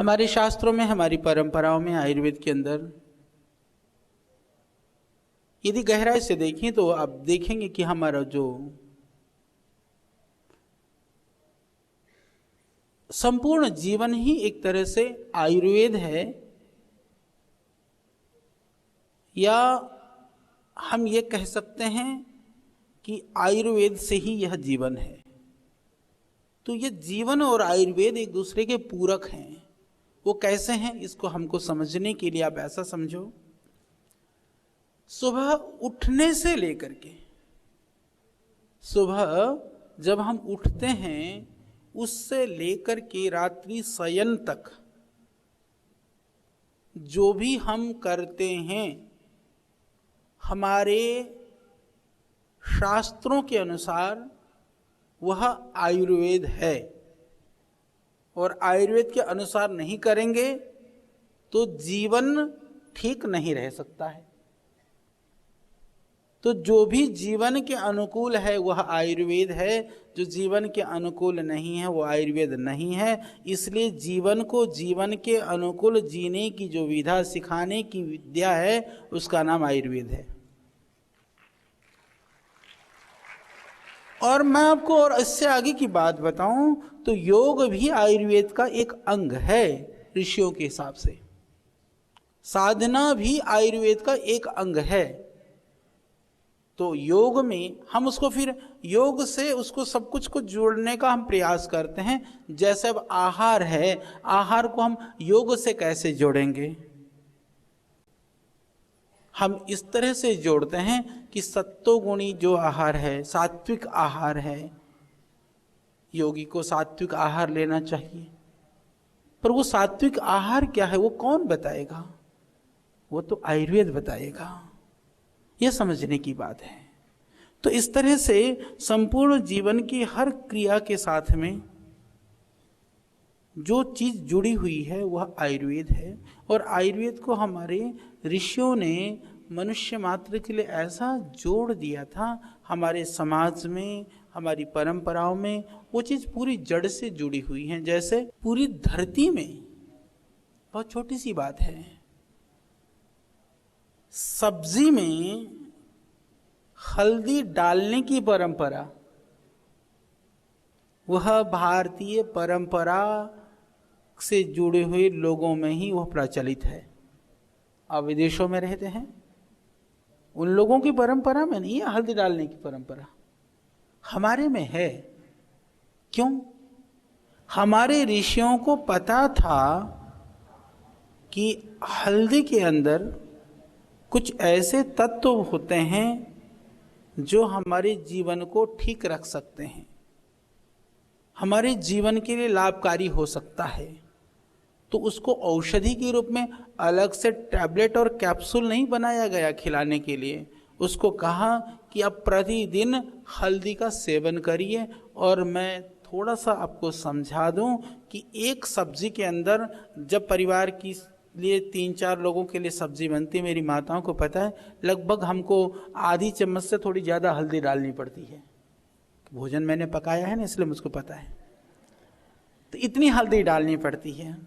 हमारे शास्त्रों में, हमारी परंपराओं में, आयुर्वेद के अंदर यदि गहराई से देखें तो आप देखेंगे कि हमारा जो संपूर्ण जीवन ही एक तरह से आयुर्वेद है, या हम ये कह सकते हैं कि आयुर्वेद से ही यह जीवन है। तो ये जीवन और आयुर्वेद एक दूसरे के पूरक हैं। वो कैसे हैं, इसको हमको समझने के लिए आप ऐसा समझो, सुबह उठने से लेकर के, सुबह जब हम उठते हैं उससे लेकर के रात्रि शयन तक जो भी हम करते हैं, हमारे शास्त्रों के अनुसार वह आयुर्वेद है। और आयुर्वेद के अनुसार नहीं करेंगे तो जीवन ठीक नहीं रह सकता है। तो जो भी जीवन के अनुकूल है वह आयुर्वेद है, जो जीवन के अनुकूल नहीं है वो आयुर्वेद नहीं है। इसलिए जीवन को जीवन के अनुकूल जीने की जो विधा सिखाने की विद्या है उसका नाम आयुर्वेद है। और मैं आपको और इससे आगे की बात बताऊं तो योग भी आयुर्वेद का एक अंग है ऋषियों के हिसाब से। साधना भी आयुर्वेद का एक अंग है। तो योग में हम उसको फिर योग से उसको सब कुछ को जोड़ने का हम प्रयास करते हैं। जैसे अब आहार है, आहार को हम योग से कैसे जोड़ेंगे? हम इस तरह से जोड़ते हैं कि सत्वगुणी जो आहार है, सात्विक आहार है, योगी को सात्विक आहार लेना चाहिए। पर वो सात्विक आहार क्या है वो कौन बताएगा? वो तो आयुर्वेद बताएगा। यह समझने की बात है। तो इस तरह से संपूर्ण जीवन की हर क्रिया के साथ में जो चीज जुड़ी हुई है वह आयुर्वेद है। और आयुर्वेद को हमारे ऋषियों ने मनुष्य मात्र के लिए ऐसा जोड़ दिया था, हमारे समाज में, हमारी परंपराओं में वो चीज पूरी जड़ से जुड़ी हुई है। जैसे पूरी धरती में, बहुत छोटी सी बात है, सब्जी में हल्दी डालने की परंपरा वह भारतीय परंपरा से जुड़े हुए लोगों में ही वह प्रचलित है। आप विदेशों में रहते हैं, उन लोगों की परंपरा में नहीं है हल्दी डालने की परंपरा, हमारे में है। क्यों? हमारे ऋषियों को पता था कि हल्दी के अंदर कुछ ऐसे तत्व होते हैं जो हमारे जीवन को ठीक रख सकते हैं, हमारे जीवन के लिए लाभकारी हो सकता है। तो उसको औषधि के रूप में अलग से टैबलेट और कैप्सूल नहीं बनाया गया खिलाने के लिए। उसको कहा कि आप प्रतिदिन हल्दी का सेवन करिए। और मैं थोड़ा सा आपको समझा दूं कि एक सब्जी के अंदर जब परिवार की लिए 3-4 लोगों के लिए सब्जी बनती है, मेरी माताओं को पता है, लगभग हमको आधी चम्मच से थोड़ी ज़्यादा हल्दी डालनी पड़ती है। भोजन मैंने पकाया है ना, इसलिए मुझको पता है। तो इतनी हल्दी डालनी पड़ती है।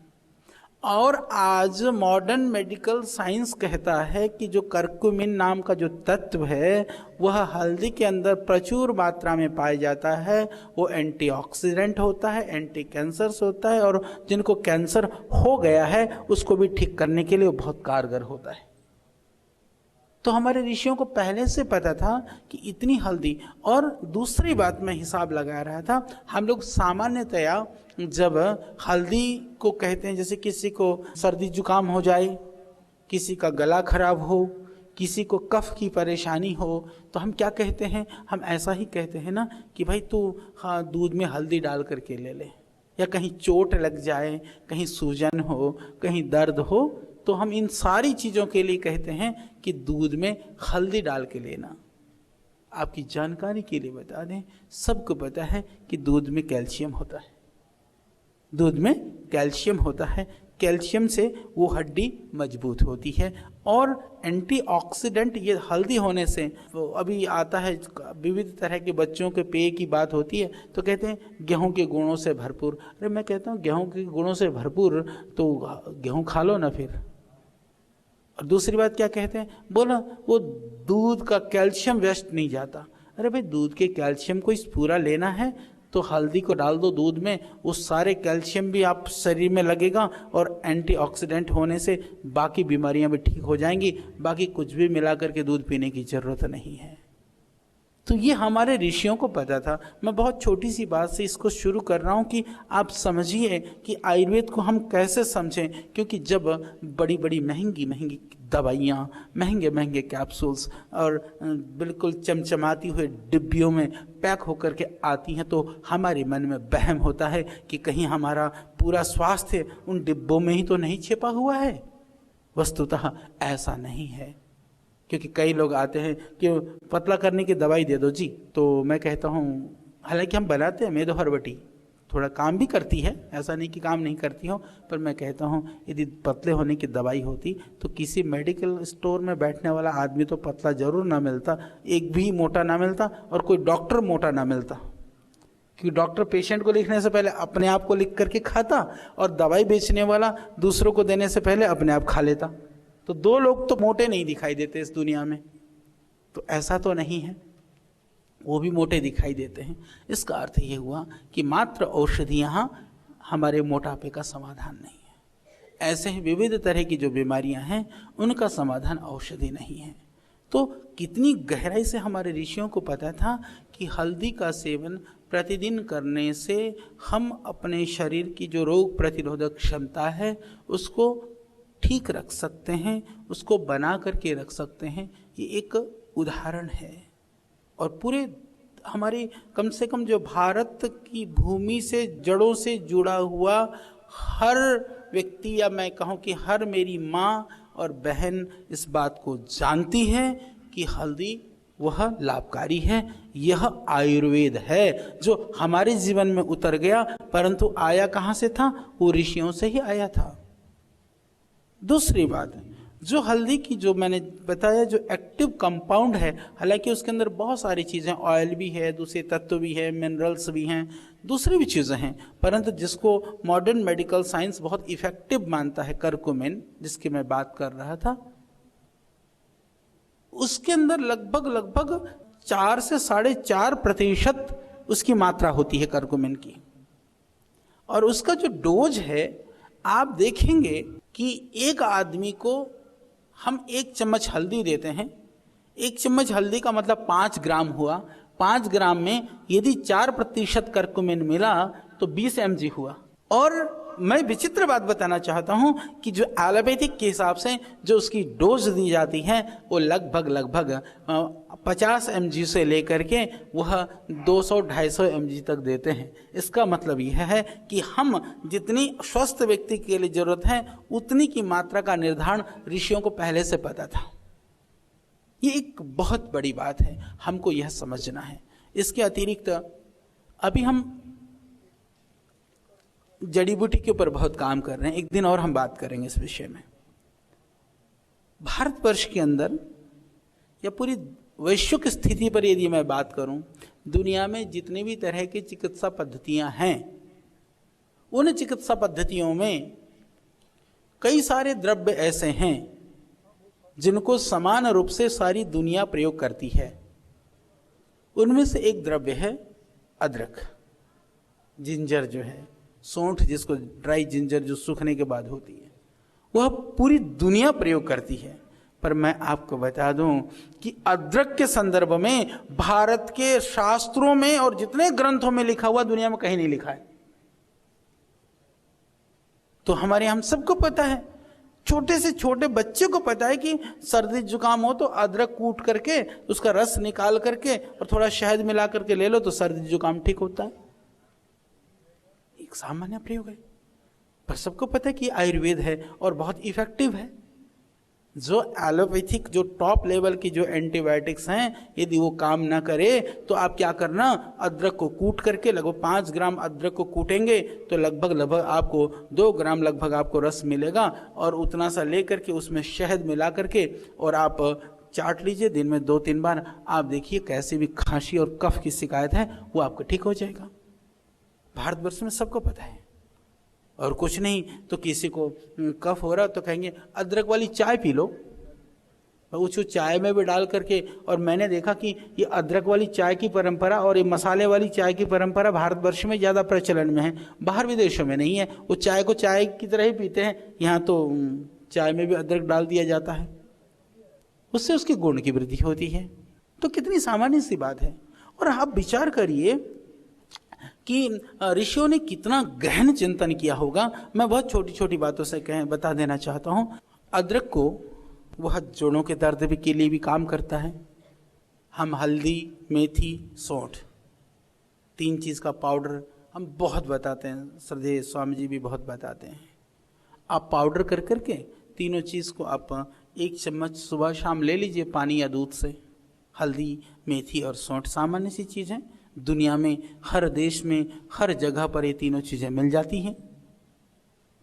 और आज मॉडर्न मेडिकल साइंस कहता है कि जो करक्यूमिन नाम का जो तत्व है वह हल्दी के अंदर प्रचुर मात्रा में पाया जाता है। वो एंटीऑक्सीडेंट होता है, एंटी कैंसर्स होता है, और जिनको कैंसर हो गया है उसको भी ठीक करने के लिए वो बहुत कारगर होता है। तो हमारे ऋषियों को पहले से पता था कि इतनी हल्दी। और दूसरी बात मैं हिसाब लगा रहा था, हम लोग सामान्यतया जब हल्दी को कहते हैं, जैसे किसी को सर्दी जुकाम हो जाए, किसी का गला खराब हो, किसी को कफ की परेशानी हो, तो हम क्या कहते हैं? हम ऐसा ही कहते हैं ना कि भाई तू हाँ दूध में हल्दी डाल करके ले ले। या कहीं चोट लग जाए, कहीं सूजन हो, कहीं दर्द हो, तो हम इन सारी चीज़ों के लिए कहते हैं कि दूध में हल्दी डाल के लेना। आपकी जानकारी के लिए बता दें, सबको पता है कि दूध में कैल्शियम होता है। दूध में कैल्शियम होता है। कैल्शियम से वो हड्डी मजबूत होती है। और एंटीऑक्सीडेंट ये हल्दी होने से, वो अभी आता है विविध तरह के बच्चों के पेय की बात होती है तो कहते हैं गेहूं के गुणों से भरपूर। अरे मैं कहता हूँ गेहूं के गुणों से भरपूर तो गेहूं खा लो ना फिर। और दूसरी बात क्या कहते हैं, बोला वो दूध का कैल्शियम वेस्ट नहीं जाता। अरे भाई दूध के कैल्शियम को इस पूरा लेना है तो हल्दी को डाल दो दूध में, उस सारे कैल्शियम भी आप शरीर में लगेगा और एंटीऑक्सीडेंट होने से बाकी बीमारियां भी ठीक हो जाएंगी। बाकी कुछ भी मिला करके दूध पीने की जरूरत नहीं है। तो ये हमारे ऋषियों को पता था। मैं बहुत छोटी सी बात से इसको शुरू कर रहा हूँ कि आप समझिए कि आयुर्वेद को हम कैसे समझें। क्योंकि जब बड़ी बड़ी महंगी महंगी दवाइयाँ, महंगे महंगे कैप्सूल्स और बिल्कुल चमचमाती हुए डिब्बियों में पैक होकर के आती हैं तो हमारे मन में वहम होता है कि कहीं हमारा पूरा स्वास्थ्य उन डिब्बों में ही तो नहीं छिपा हुआ है। वस्तुतः ऐसा नहीं है। क्योंकि कई लोग आते हैं कि पतला करने की दवाई दे दो जी, तो मैं कहता हूँ हालांकि हम बनाते हैं मेदो हरबटी, थोड़ा काम भी करती है, ऐसा नहीं कि काम नहीं करती हो, पर मैं कहता हूँ यदि पतले होने की दवाई होती तो किसी मेडिकल स्टोर में बैठने वाला आदमी तो पतला जरूर ना मिलता, एक भी मोटा ना मिलता और कोई डॉक्टर मोटा ना मिलता। क्योंकि डॉक्टर पेशेंट को लिखने से पहले अपने आप को लिख करके खाता और दवाई बेचने वाला दूसरों को देने से पहले अपने आप खा लेता। तो दो लोग तो मोटे नहीं दिखाई देते इस दुनिया में। तो ऐसा तो नहीं है, वो भी मोटे दिखाई देते हैं। इसका अर्थ ये हुआ कि मात्र औषधियाँ हमारे मोटापे का समाधान नहीं है। ऐसे ही विविध तरह की जो बीमारियां हैं उनका समाधान औषधि नहीं है। तो कितनी गहराई से हमारे ऋषियों को पता था कि हल्दी का सेवन प्रतिदिन करने से हम अपने शरीर की जो रोग प्रतिरोधक क्षमता है उसको ठीक रख सकते हैं, उसको बना करके रख सकते हैं। ये एक उदाहरण है। और पूरे हमारी कम से कम जो भारत की भूमि से जड़ों से जुड़ा हुआ हर व्यक्ति, या मैं कहूँ कि हर मेरी माँ और बहन इस बात को जानती है कि हल्दी वह लाभकारी है। यह आयुर्वेद है जो हमारे जीवन में उतर गया, परंतु आया कहाँ से था? वो ऋषियों से ही आया था। दूसरी बात, जो हल्दी की जो मैंने बताया जो एक्टिव कंपाउंड है, हालांकि उसके अंदर बहुत सारी चीज़ें, ऑयल भी है, दूसरे तत्व भी है, मिनरल्स भी हैं, दूसरी भी चीज़ें हैं, परंतु जिसको मॉडर्न मेडिकल साइंस बहुत इफेक्टिव मानता है, करकुमिन जिसकी मैं बात कर रहा था, उसके अंदर लगभग 4 से 4.5% उसकी मात्रा होती है करकुमिन की। और उसका जो डोज है आप देखेंगे कि एक आदमी को हम 1 चम्मच हल्दी देते हैं। 1 चम्मच हल्दी का मतलब 5 ग्राम हुआ। 5 ग्राम में यदि 4% करकुमिन मिला तो 20 mg हुआ। और मैं विचित्र बात बताना चाहता हूं कि जो एलोपैथिक के हिसाब से जो उसकी डोज दी जाती है वो लगभग 50 mg से लेकर के वह 200-250 mg तक देते हैं। इसका मतलब यह है कि हम जितनी स्वस्थ व्यक्ति के लिए जरूरत है उतनी की मात्रा का निर्धारण ऋषियों को पहले से पता था। ये एक बहुत बड़ी बात है, हमको यह समझना है। इसके अतिरिक्त अभी हम जड़ी बूटी के ऊपर बहुत काम कर रहे हैं, एक दिन और हम बात करेंगे इस विषय में। भारतवर्ष के अंदर या पूरी वैश्विक स्थिति पर यदि मैं बात करूं, दुनिया में जितनी भी तरह की चिकित्सा पद्धतियां हैं, उन चिकित्सा पद्धतियों में कई सारे द्रव्य ऐसे हैं जिनको समान रूप से सारी दुनिया प्रयोग करती है। उनमें से एक द्रव्य है अदरक, जिंजर जो है, सौंठ जिसको ड्राई जिंजर जो सूखने के बाद होती है, वह पूरी दुनिया प्रयोग करती है। पर मैं आपको बता दूं कि अदरक के संदर्भ में भारत के शास्त्रों में और जितने ग्रंथों में लिखा हुआ दुनिया में कहीं नहीं लिखा है। तो हमारे हम सबको पता है, छोटे से छोटे बच्चे को पता है कि सर्दी जुकाम हो तो अदरक कूट करके उसका रस निकाल करके और थोड़ा शहद मिला करके ले लो तो सर्दी जुकाम ठीक होता है। एक सामान्य प्रयोग है, पर सबको पता है कि आयुर्वेद है और बहुत इफेक्टिव है। जो एलोपैथिक जो टॉप लेवल की जो एंटीबायोटिक्स हैं, यदि वो काम ना करे तो आप क्या करना, अदरक को कूट करके लगभग 5 ग्राम अदरक को कूटेंगे तो लगभग आपको 2 ग्राम लगभग आपको रस मिलेगा, और उतना सा ले करके उसमें शहद मिला करके और आप चाट लीजिए दिन में 2-3 बार। आप देखिए कैसी भी खांसी और कफ की शिकायत है वो आपको ठीक हो जाएगा। भारतवर्ष में सबको पता है। और कुछ नहीं तो किसी को कफ हो रहा तो कहेंगे अदरक वाली चाय पी लो, उसको चाय में भी डाल करके। और मैंने देखा कि ये अदरक वाली चाय की परंपरा और ये मसाले वाली चाय की परंपरा भारतवर्ष में ज़्यादा प्रचलन में है, बाहर विदेशों में नहीं है। वो चाय को चाय की तरह ही पीते हैं, यहाँ तो चाय में भी अदरक डाल दिया जाता है, उससे उसके गुण की वृद्धि होती है। तो कितनी सामान्य सी बात है। और आप विचार करिए कि ऋषियों ने कितना गहन चिंतन किया होगा। मैं बहुत छोटी छोटी बातों से बता देना चाहता हूँ। अदरक को वह जोड़ों के दर्द के लिए भी काम करता है। हम हल्दी, मेथी, सौंठ, 3 चीज़ का पाउडर हम बहुत बताते हैं, श्रद्धेय स्वामी जी भी बहुत बताते हैं। आप पाउडर कर करके तीनों चीज़ को आप 1 चम्मच सुबह शाम ले लीजिए पानी या दूध से। हल्दी, मेथी और सौंठ सामान्य सी चीज़ है, दुनिया में हर देश में हर जगह पर ये तीनों चीज़ें मिल जाती हैं।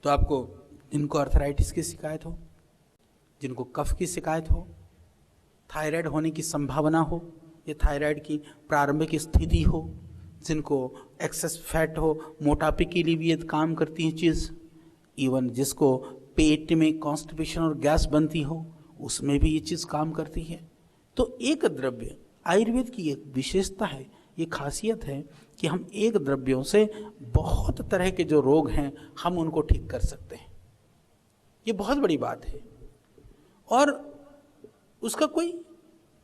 तो आपको जिनको अर्थराइटिस की शिकायत हो, जिनको कफ की शिकायत हो, थायराइड होने की संभावना हो या थायराइड की प्रारंभिक स्थिति हो, जिनको एक्सेस फैट हो, मोटापे के लिए भी ये काम करती है चीज़। इवन जिसको पेट में कॉन्स्टिपेशन और गैस बनती हो उसमें भी ये चीज़ काम करती है। तो एक द्रव्य, आयुर्वेद की एक विशेषता है, ये खासियत है कि हम एक द्रव्यों से बहुत तरह के जो रोग हैं हम उनको ठीक कर सकते हैं। ये बहुत बड़ी बात है और उसका कोई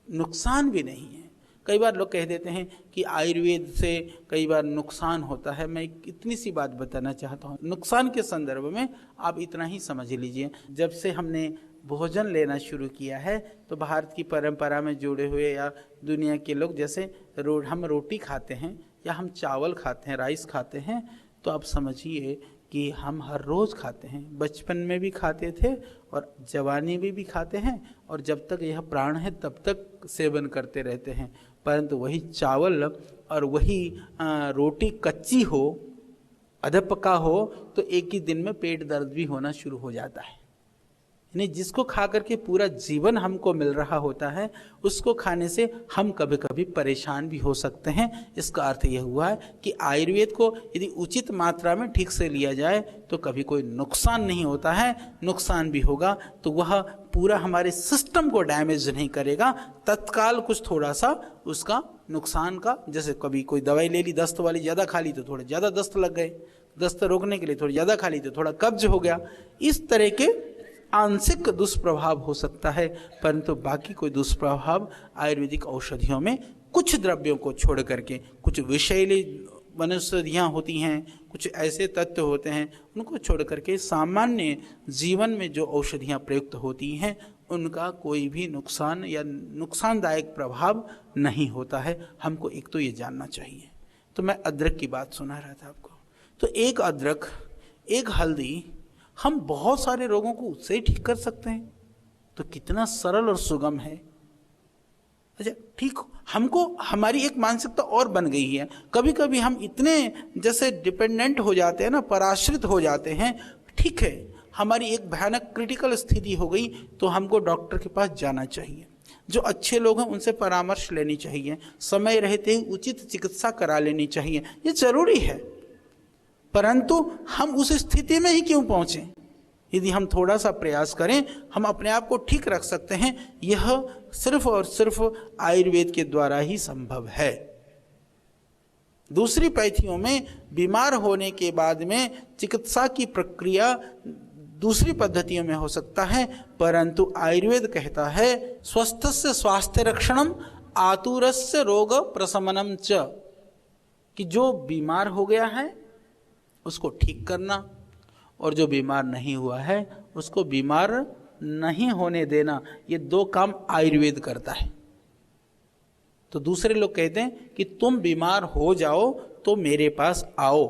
नुकसान भी नहीं है। कई बार लोग कह देते हैं कि आयुर्वेद से कई बार नुकसान होता है। मैं इतनी सी बात बताना चाहता हूँ। नुकसान के संदर्भ में आप इतना ही समझ लीजिए, जब से हमने भोजन लेना शुरू किया है तो भारत की परंपरा में जुड़े हुए या दुनिया के लोग जैसे हम रोटी खाते हैं या हम चावल खाते हैं, राइस खाते हैं, तो आप समझिए कि हम हर रोज़ खाते हैं। बचपन में भी खाते थे और जवानी में भी खाते हैं और जब तक यह प्राण है तब तक सेवन करते रहते हैं। परंतु वही चावल और वही रोटी कच्ची हो, अधपका हो, तो एक ही दिन में पेट दर्द भी होना शुरू हो जाता है। यानी जिसको खा करके पूरा जीवन हमको मिल रहा होता है उसको खाने से हम कभी कभी परेशान भी हो सकते हैं। इसका अर्थ यह हुआ है कि आयुर्वेद को यदि उचित मात्रा में ठीक से लिया जाए तो कभी कोई नुकसान नहीं होता है। नुकसान भी होगा तो वह पूरा हमारे सिस्टम को डैमेज नहीं करेगा, तत्काल कुछ थोड़ा सा उसका नुकसान का, जैसे कभी कोई दवाई ले ली दस्त वाली, ज़्यादा खा ली तो थोड़े ज़्यादा दस्त लग गए, दस्त रोकने के लिए थोड़ी ज़्यादा खा ली तो थोड़ा कब्ज हो गया। इस तरह के आंशिक दुष्प्रभाव हो सकता है, परंतु बाकी कोई दुष्प्रभाव आयुर्वेदिक औषधियों में कुछ द्रव्यों को छोड़ करके, कुछ विषैली वनौषधियाँ होती हैं, कुछ ऐसे तत्व होते हैं, उनको छोड़ करके सामान्य जीवन में जो औषधियाँ प्रयुक्त होती हैं उनका कोई भी नुकसान या नुकसानदायक प्रभाव नहीं होता है। हमको एक तो ये जानना चाहिए। तो मैं अदरक की बात सुना रहा था आपको। तो एक अदरक, एक हल्दी, हम बहुत सारे रोगों को उससे ही ठीक कर सकते हैं। तो कितना सरल और सुगम है। अच्छा ठीक, हमको हमारी एक मानसिकता और बन गई है। कभी कभी हम इतने जैसे डिपेंडेंट हो जाते हैं ना, पराश्रित हो जाते हैं। ठीक है, हमारी एक भयानक क्रिटिकल स्थिति हो गई तो हमको डॉक्टर के पास जाना चाहिए। जो अच्छे लोग हैं उनसे परामर्श लेनी चाहिए, समय रहते ही उचित चिकित्सा करा लेनी चाहिए, ये जरूरी है। परंतु हम उस स्थिति में ही क्यों पहुंचे? यदि हम थोड़ा सा प्रयास करें हम अपने आप को ठीक रख सकते हैं। यह सिर्फ और सिर्फ आयुर्वेद के द्वारा ही संभव है। दूसरी पैथियों में बीमार होने के बाद में चिकित्सा की प्रक्रिया दूसरी पद्धतियों में हो सकता है, परंतु आयुर्वेद कहता है स्वस्थस्य स्वास्थ्य रक्षणम आतुरस्य रोग प्रशमनम च, कि जो बीमार हो गया है उसको ठीक करना और जो बीमार नहीं हुआ है उसको बीमार नहीं होने देना, ये 2 काम आयुर्वेद करता है। तो दूसरे लोग कहते हैं कि तुम बीमार हो जाओ तो मेरे पास आओ।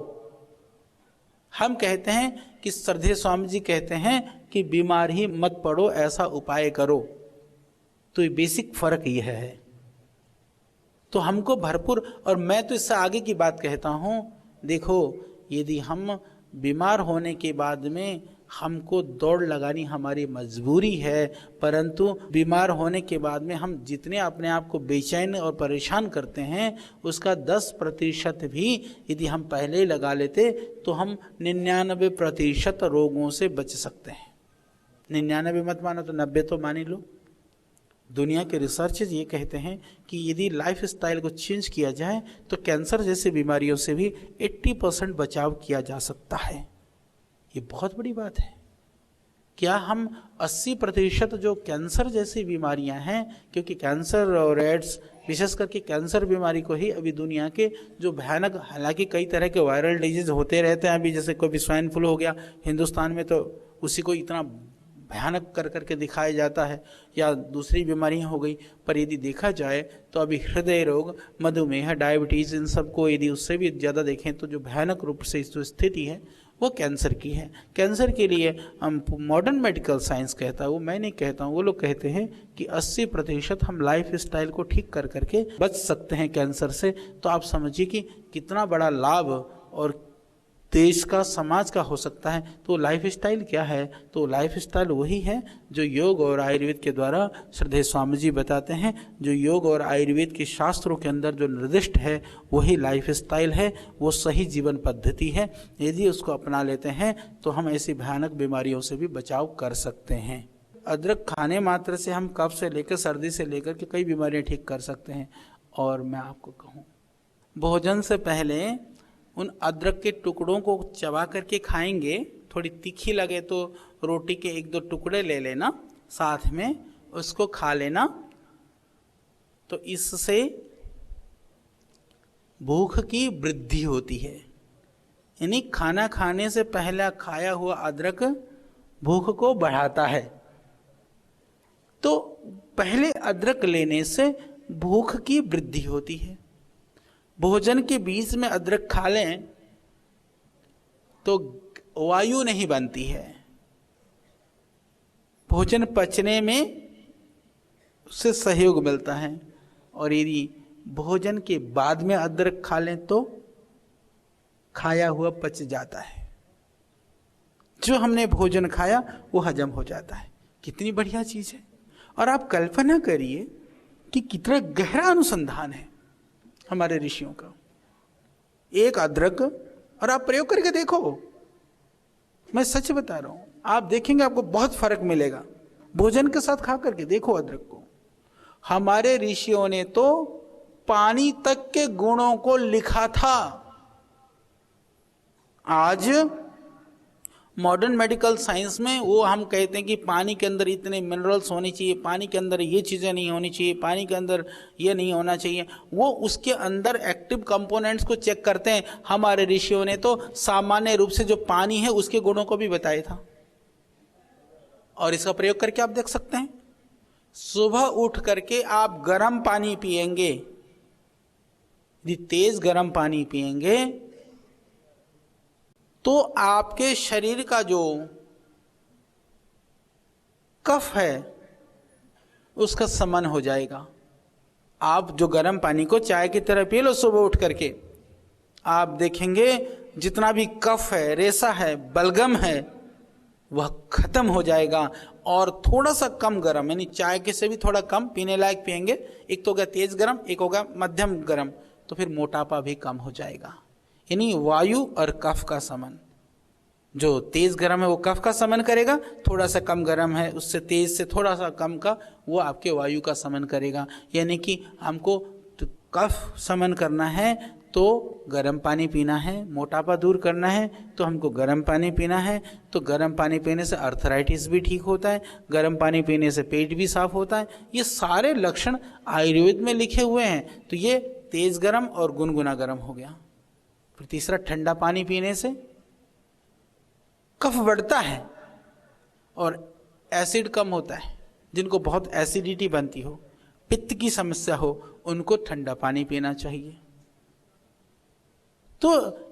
हम कहते हैं कि श्रद्धेय स्वामी जी कहते हैं कि बीमार ही मत पड़ो, ऐसा उपाय करो। तो ये बेसिक फर्क यह है। तो हमको भरपूर, और मैं तो इससे आगे की बात कहता हूं, देखो यदि हम बीमार होने के बाद में हमको दौड़ लगानी हमारी मजबूरी है, परंतु बीमार होने के बाद में हम जितने अपने आप को बेचैन और परेशान करते हैं उसका 10% भी यदि हम पहले ही लगा लेते तो हम 99% रोगों से बच सकते हैं। 99 मत मानो तो 90 तो मान ही लो। दुनिया के रिसर्चेज ये कहते हैं कि यदि लाइफ स्टाइल को चेंज किया जाए तो कैंसर जैसी बीमारियों से भी 80% बचाव किया जा सकता है। ये बहुत बड़ी बात है। क्या हम 80% जो कैंसर जैसी बीमारियां हैं, क्योंकि कैंसर और एड्स, विशेष करके कैंसर बीमारी को ही अभी दुनिया के जो भयानक, हालांकि कई तरह के वायरल डिजीज होते रहते हैं, अभी जैसे कोई स्वाइन फ्लू हो गया हिंदुस्तान में तो उसी को इतना भयानक कर करके दिखाया जाता है, या दूसरी बीमारियां हो गई। पर यदि देखा जाए तो अभी हृदय रोग, मधुमेह, डायबिटीज, इन सबको यदि उससे भी ज़्यादा देखें तो जो भयानक रूप से जो स्थिति है वो कैंसर की है। कैंसर के लिए हम मॉडर्न मेडिकल साइंस कहता है, वो मैं नहीं कहता हूँ, वो लोग कहते हैं कि 80% हम लाइफ स्टाइल को ठीक कर करके बच सकते हैं कैंसर से। तो आप समझिए कि कितना बड़ा लाभ और देश का, समाज का हो सकता है। तो लाइफ स्टाइल क्या है? तो लाइफ स्टाइल वही है जो योग और आयुर्वेद के द्वारा श्रद्धेय स्वामी जी बताते हैं। जो योग और आयुर्वेद के शास्त्रों के अंदर जो निर्दिष्ट है वही लाइफ स्टाइल है, वो सही जीवन पद्धति है। यदि उसको अपना लेते हैं तो हम ऐसी भयानक बीमारियों से भी बचाव कर सकते हैं। अदरक खाने मात्र से हम कफ से लेकर सर्दी से लेकर के कई बीमारियां ठीक कर सकते हैं। और मैं आपको कहूँ, भोजन से पहले उन अदरक के टुकड़ों को चबा करके खाएंगे, थोड़ी तीखी लगे तो रोटी के 1-2 टुकड़े ले लेना, साथ में उसको खा लेना। तो इससे भूख की वृद्धि होती है। यानी खाना खाने से पहले खाया हुआ अदरक भूख को बढ़ाता है। तो पहले अदरक लेने से भूख की वृद्धि होती है। भोजन के बीच में अदरक खा लें तो वायु नहीं बनती है, भोजन पचने में उससे सहयोग मिलता है। और यदि भोजन के बाद में अदरक खा लें तो खाया हुआ पच जाता है, जो हमने भोजन खाया वो हजम हो जाता है। कितनी बढ़िया चीज है। और आप कल्पना करिए कि कितना गहरा अनुसंधान है हमारे ऋषियों का। एक अदरक, और आप प्रयोग करके देखो, मैं सच बता रहा हूं, आप देखेंगे आपको बहुत फर्क मिलेगा। भोजन के साथ खा करके देखो अदरक को। हमारे ऋषियों ने तो पानी तक के गुणों को लिखा था। आज मॉडर्न मेडिकल साइंस में वो हम कहते हैं कि पानी के अंदर इतने मिनरल्स होनी चाहिए, पानी के अंदर ये चीज़ें नहीं होनी चाहिए, पानी के अंदर ये नहीं होना चाहिए। वो उसके अंदर एक्टिव कंपोनेंट्स को चेक करते हैं। हमारे ऋषियों ने तो सामान्य रूप से जो पानी है उसके गुणों को भी बताया था। और इसका प्रयोग करके आप देख सकते हैं। सुबह उठ करके आप गर्म पानी पिएंगे, यदि तेज गर्म पानी पिएंगे तो आपके शरीर का जो कफ है उसका समन हो जाएगा। आप जो गर्म पानी को चाय की तरह पी लो सुबह उठ करके, आप देखेंगे जितना भी कफ है, रेसा है, बलगम है, वह खत्म हो जाएगा। और थोड़ा सा कम गर्म, यानी चाय के से भी थोड़ा कम पीने लायक पिएंगे, एक तो होगा तेज गर्म, एक होगा मध्यम गर्म, तो फिर मोटापा भी कम हो जाएगा। यानी वायु और कफ का समन। जो तेज गर्म है वो कफ का समन करेगा, थोड़ा सा कम गर्म है उससे तेज से थोड़ा सा कम का वो आपके वायु का समन करेगा। यानी कि हमको कफ समन करना है तो गर्म पानी पीना है, मोटापा दूर करना है तो हमको गर्म पानी पीना है। तो गर्म पानी पीने से अर्थराइटिस भी ठीक होता है, गर्म पानी पीने से पेट भी साफ होता है। ये सारे लक्षण आयुर्वेद में लिखे हुए हैं। तो ये तेज गर्म और गुनगुना गर्म हो गया। फिर तीसरा, ठंडा पानी पीने से कफ बढ़ता है और एसिड कम होता है। जिनको बहुत एसिडिटी बनती हो, पित्त की समस्या हो, उनको ठंडा पानी पीना चाहिए। तो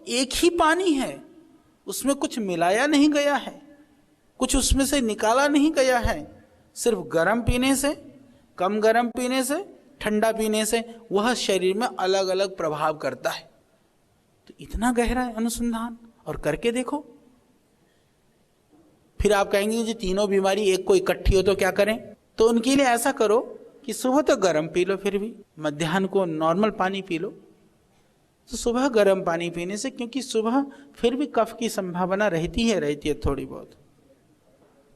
एक ही पानी है, उसमें कुछ मिलाया नहीं गया है। कुछ उसमें से निकाला नहीं गया है। सिर्फ गर्म पीने से, कम गर्म पीने से, ठंडा पीने से वह शरीर में अलग अलग प्रभाव करता है। तो इतना गहरा है अनुसंधान, और करके देखो। फिर आप कहेंगे जी तीनों बीमारी एक को इकट्ठी हो तो क्या करें? तो उनके लिए ऐसा करो कि सुबह तो गर्म पी लो, फिर भी मध्याह्न को नॉर्मल पानी पी लो। तो सुबह गर्म पानी पीने से, क्योंकि सुबह फिर भी कफ की संभावना रहती है थोड़ी बहुत,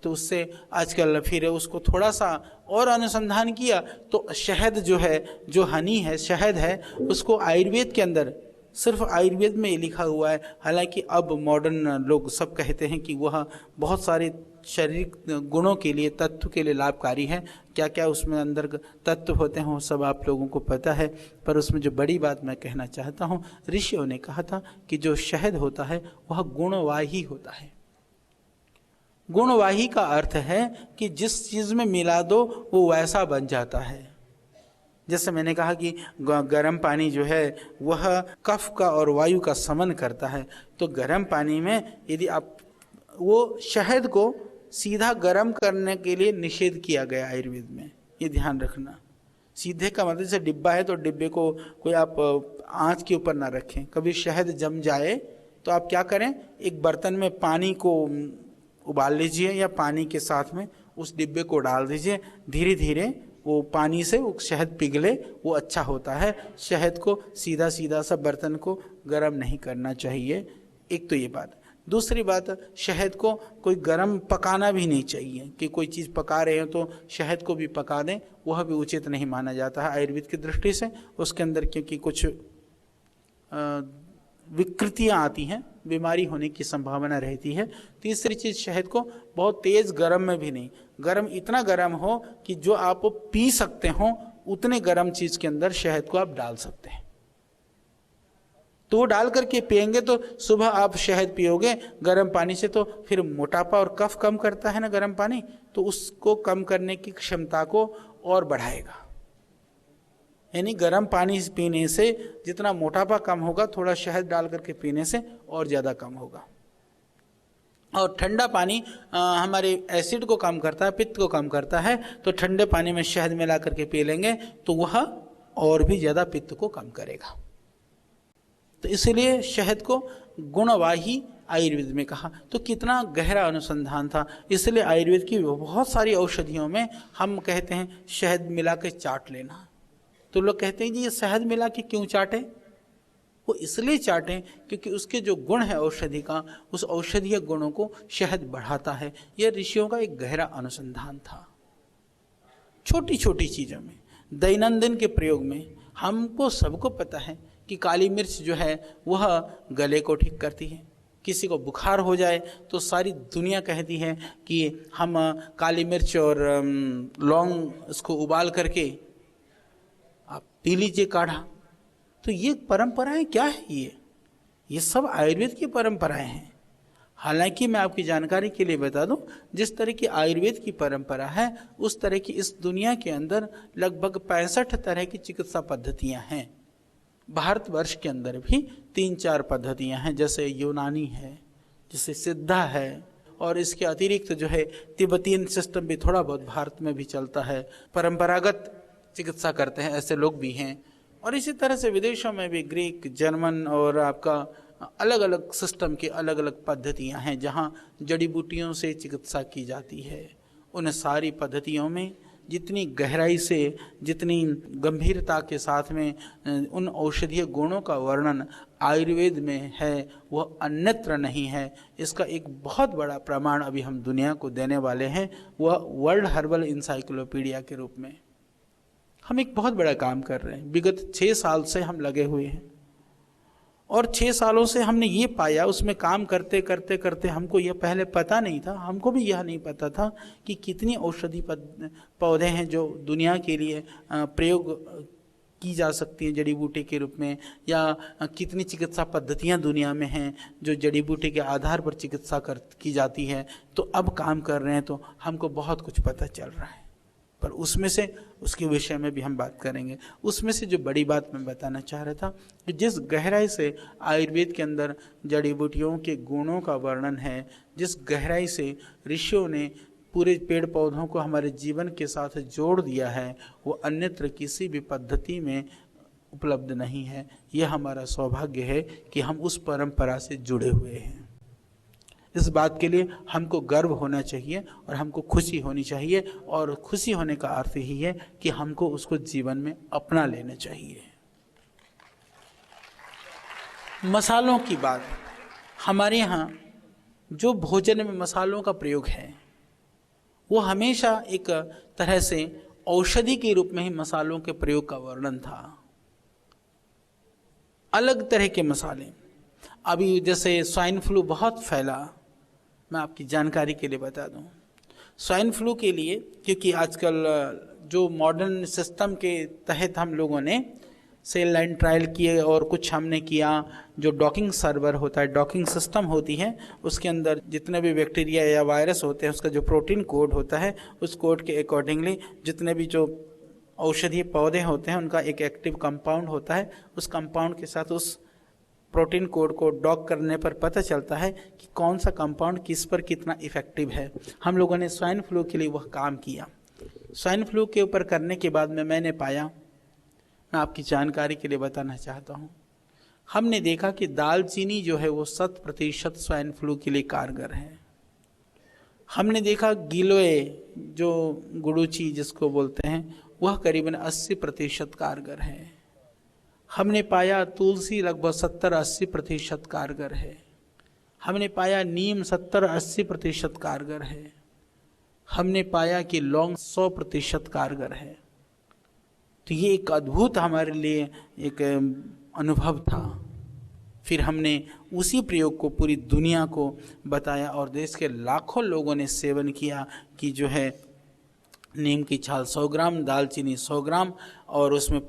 तो उससे आजकल फिर उसको थोड़ा सा और अनुसंधान किया तो शहद जो है, जो हनी है, शहद है, उसको आयुर्वेद के अंदर, सिर्फ आयुर्वेद में ये लिखा हुआ है। हालांकि अब मॉडर्न लोग सब कहते हैं कि वह बहुत सारे शारीरिक गुणों के लिए, तत्व के लिए लाभकारी है। क्या क्या उसमें अंदर तत्व होते हैं वो सब आप लोगों को पता है। पर उसमें जो बड़ी बात मैं कहना चाहता हूँ, ऋषियों ने कहा था कि जो शहद होता है वह गुणवाही होता है। गुणवाही का अर्थ है कि जिस चीज में मिला दो वो वैसा बन जाता है। जैसे मैंने कहा कि गर्म पानी जो है वह कफ का और वायु का समन करता है, तो गर्म पानी में यदि आप वो शहद को सीधा गर्म करने के लिए निषेध किया गया आयुर्वेद में, ये ध्यान रखना। सीधे का मतलब जैसे डिब्बा है तो डिब्बे को कोई आप आंच के ऊपर ना रखें। कभी शहद जम जाए तो आप क्या करें, एक बर्तन में पानी को उबाल लीजिए या पानी के साथ में उस डिब्बे को डाल दीजिए, धीरे धीरे वो पानी से वो शहद पिघले, वो अच्छा होता है। शहद को सीधा सीधा सा बर्तन को गर्म नहीं करना चाहिए। एक तो ये बात। दूसरी बात, शहद को कोई गर्म पकाना भी नहीं चाहिए कि कोई चीज़ पका रहे हो तो शहद को भी पका दें, वह भी उचित नहीं माना जाता है आयुर्वेद की दृष्टि से। उसके अंदर क्योंकि कुछ विकृतियाँ आती हैं, बीमारी होने की संभावना रहती है। तीसरी चीज़, शहद को बहुत तेज़ गर्म में भी नहीं, गर्म इतना गर्म हो कि जो आप पी सकते हो, उतने गर्म चीज़ के अंदर शहद को आप डाल सकते हैं। तो वो डाल करके पिएंगे तो सुबह आप शहद पियोगे गर्म पानी से, तो फिर मोटापा और कफ कम करता है ना गर्म पानी, तो उसको कम करने की क्षमता को और बढ़ाएगा। यानी गर्म पानी पीने से जितना मोटापा कम होगा, थोड़ा शहद डाल करके पीने से और ज़्यादा कम होगा। और ठंडा पानी हमारे एसिड को कम करता है, पित्त को कम करता है, तो ठंडे पानी में शहद मिला करके पी लेंगे तो वह और भी ज़्यादा पित्त को कम करेगा। तो इसलिए शहद को गुणवाही आयुर्वेद में कहा। तो कितना गहरा अनुसंधान था। इसलिए आयुर्वेद की बहुत सारी औषधियों में हम कहते हैं शहद मिला के चाट लेना। तो लोग कहते हैं जी ये शहद मिला के क्यों चाटें? वो इसलिए चाटें क्योंकि उसके जो गुण है औषधि का, उस औषधीय गुणों को शहद बढ़ाता है। यह ऋषियों का एक गहरा अनुसंधान था। छोटी छोटी चीज़ों में, दैनंदिन के प्रयोग में हमको सबको पता है कि काली मिर्च जो है वह गले को ठीक करती है। किसी को बुखार हो जाए तो सारी दुनिया कहती है कि हम काली मिर्च और लौंग इसको उबाल करके आप पी लीजिए काढ़ा। तो ये परंपराएं क्या है? ये सब आयुर्वेद की परंपराएं हैं। हालांकि मैं आपकी जानकारी के लिए बता दूं, जिस तरह की आयुर्वेद की परंपरा है उस तरह की इस दुनिया के अंदर लगभग 65 तरह की चिकित्सा पद्धतियां हैं। भारतवर्ष के अंदर भी 3-4 पद्धतियां हैं, जैसे यूनानी है, जैसे सिद्धा है, और इसके अतिरिक्त जो है तिब्बतीन सिस्टम भी थोड़ा बहुत भारत में भी चलता है। परंपरागत चिकित्सा करते हैं ऐसे लोग भी हैं। और इसी तरह से विदेशों में भी ग्रीक, जर्मन और आपका अलग अलग सिस्टम की अलग अलग पद्धतियां हैं जहां जड़ी बूटियों से चिकित्सा की जाती है। उन सारी पद्धतियों में जितनी गहराई से, जितनी गंभीरता के साथ में उन औषधीय गुणों का वर्णन आयुर्वेद में है वह अन्यत्र नहीं है। इसका एक बहुत बड़ा प्रमाण अभी हम दुनिया को देने वाले हैं, वह वर्ल्ड हर्बल इंसाइक्लोपीडिया के रूप में। हम एक बहुत बड़ा काम कर रहे हैं। विगत 6 साल से हम लगे हुए हैं और 6 सालों से हमने ये पाया, उसमें काम करते करते करते हमको यह पहले पता नहीं था, हमको भी यह नहीं पता था कि कितनी औषधि पौधे हैं जो दुनिया के लिए प्रयोग की जा सकती हैं जड़ी बूटी के रूप में, या कितनी चिकित्सा पद्धतियां दुनिया में हैं जो जड़ी बूटी के आधार पर चिकित्सा की जाती है। तो अब काम कर रहे हैं तो हमको बहुत कुछ पता चल रहा है। पर उसमें से उसके विषय में भी हम बात करेंगे। उसमें से जो बड़ी बात मैं बताना चाह रहा था कि जिस गहराई से आयुर्वेद के अंदर जड़ी बूटियों के गुणों का वर्णन है, जिस गहराई से ऋषियों ने पूरे पेड़ पौधों को हमारे जीवन के साथ जोड़ दिया है, वो अन्यत्र किसी भी पद्धति में उपलब्ध नहीं है। यह हमारा सौभाग्य है कि हम उस परंपरा से जुड़े हुए हैं। इस बात के लिए हमको गर्व होना चाहिए और हमको खुशी होनी चाहिए, और खुशी होने का अर्थ ही है कि हमको उसको जीवन में अपना लेना चाहिए। मसालों की बात, हमारे यहाँ जो भोजन में मसालों का प्रयोग है वो हमेशा एक तरह से औषधि के रूप में ही मसालों के प्रयोग का वर्णन था। अलग तरह के मसाले, अभी जैसे स्वाइन फ्लू बहुत फैला, मैं आपकी जानकारी के लिए बता दूं। स्वाइन फ्लू के लिए, क्योंकि आजकल जो मॉडर्न सिस्टम के तहत हम लोगों ने सेल लाइन ट्रायल किए और कुछ हमने किया, जो डॉकिंग सर्वर होता है, डॉकिंग सिस्टम होती है, उसके अंदर जितने भी बैक्टीरिया या वायरस होते हैं उसका जो प्रोटीन कोड होता है, उस कोड के अकॉर्डिंगली जितने भी जो औषधीय पौधे होते हैं उनका एक एक्टिव कंपाउंड होता है, उस कंपाउंड के साथ उस प्रोटीन कोड को डॉक करने पर पता चलता है कि कौन सा कंपाउंड किस पर कितना इफेक्टिव है। हम लोगों ने स्वाइन फ्लू के लिए वह काम किया। स्वाइन फ्लू के ऊपर करने के बाद में मैंने पाया, मैं आपकी जानकारी के लिए बताना चाहता हूँ, हमने देखा कि दालचीनी जो है वो 100% स्वाइन फ्लू के लिए कारगर है। हमने देखा गिलोय जो गुड़ूची जिसको बोलते हैं वह करीबन 80% कारगर है। हमने पाया तुलसी लगभग 70-80% कारगर है। हमने पाया नीम 70-80% कारगर है। हमने पाया कि लौंग 100% कारगर है। तो ये एक अद्भुत हमारे लिए एक अनुभव था। फिर हमने उसी प्रयोग को पूरी दुनिया को बताया और देश के लाखों लोगों ने सेवन किया कि जो है नीम की छाल 100 ग्राम, दालचीनी 100 ग्राम और उसमें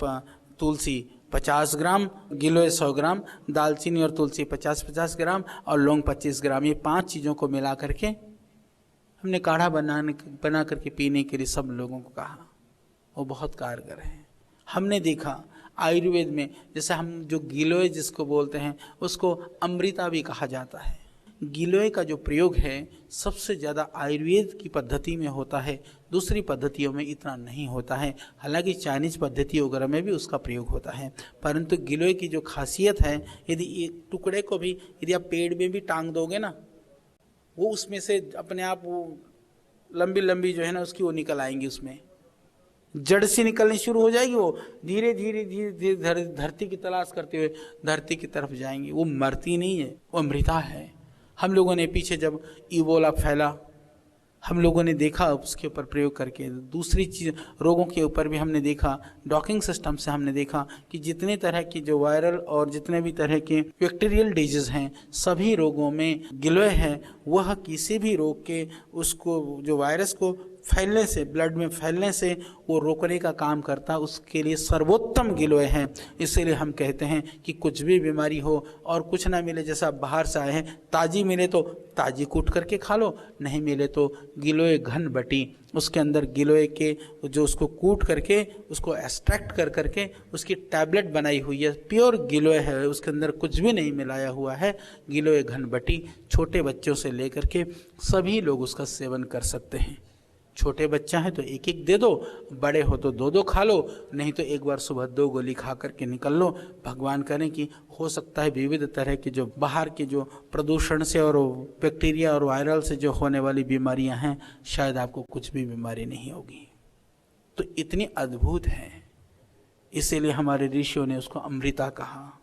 तुलसी 50 ग्राम, गिलोय 100 ग्राम, दालचीनी और तुलसी 50-50 ग्राम और लौंग 25 ग्राम, ये 5 चीज़ों को मिला करके हमने काढ़ा बना करके पीने के लिए सब लोगों को कहा। वो बहुत कारगर है। हमने देखा आयुर्वेद में, जैसे हम जो गिलोय जिसको बोलते हैं उसको अमृता भी कहा जाता है। गिलोय का जो प्रयोग है सबसे ज़्यादा आयुर्वेद की पद्धति में होता है, दूसरी पद्धतियों में इतना नहीं होता है। हालांकि चाइनीज पद्धति वगैरह में भी उसका प्रयोग होता है, परंतु गिलोय की जो खासियत है, यदि एक टुकड़े को भी यदि आप पेड़ में भी टांग दोगे ना, वो उसमें से अपने आप वो लंबी लंबी जो है ना उसकी वो निकल आएंगी, उसमें जड़ से निकलनी शुरू हो जाएगी। वो धीरे धीरे धीरे धीरे धरती की तलाश करते हुए धरती की तरफ जाएंगी। वो मरती नहीं है, वो अमृता है। हम लोगों ने पीछे जब इबोला फैला, हम लोगों ने देखा उसके ऊपर प्रयोग करके, दूसरी चीज रोगों के ऊपर भी हमने देखा, डॉकिंग सिस्टम से हमने देखा कि जितने तरह की जो वायरल और जितने भी तरह के बैक्टीरियल डिजीज हैं, सभी रोगों में गिलोय है वह किसी भी रोग के उसको जो वायरस को फैलने से, ब्लड में फैलने से वो रोकने का काम करता, उसके लिए सर्वोत्तम गिलोय है। इसीलिए हम कहते हैं कि कुछ भी बीमारी हो और कुछ ना मिले, जैसा आप बाहर से आए हैं, ताजी मिले तो ताजी कूट करके खा लो, नहीं मिले तो गिलोय घन बटी, उसके अंदर गिलोय के जो उसको कूट करके उसको एक्सट्रैक्ट कर करके उसकी टैबलेट बनाई हुई है, प्योर गिलोय है, उसके अंदर कुछ भी नहीं मिलाया हुआ है। गिलोय घन बटी छोटे बच्चों से लेकर के सभी लोग उसका सेवन कर सकते हैं। छोटे बच्चा है तो एक एक दे दो, बड़े हो तो 2-2 खा लो, नहीं तो एक बार सुबह 2 गोली खा करके निकल लो। भगवान करें कि हो सकता है विविध तरह के जो बाहर के जो प्रदूषण से और बैक्टीरिया और वायरल से जो होने वाली बीमारियां हैं, शायद आपको कुछ भी बीमारी नहीं होगी। तो इतनी अद्भुत है, इसीलिए हमारे ऋषियों ने उसको अमृता कहा।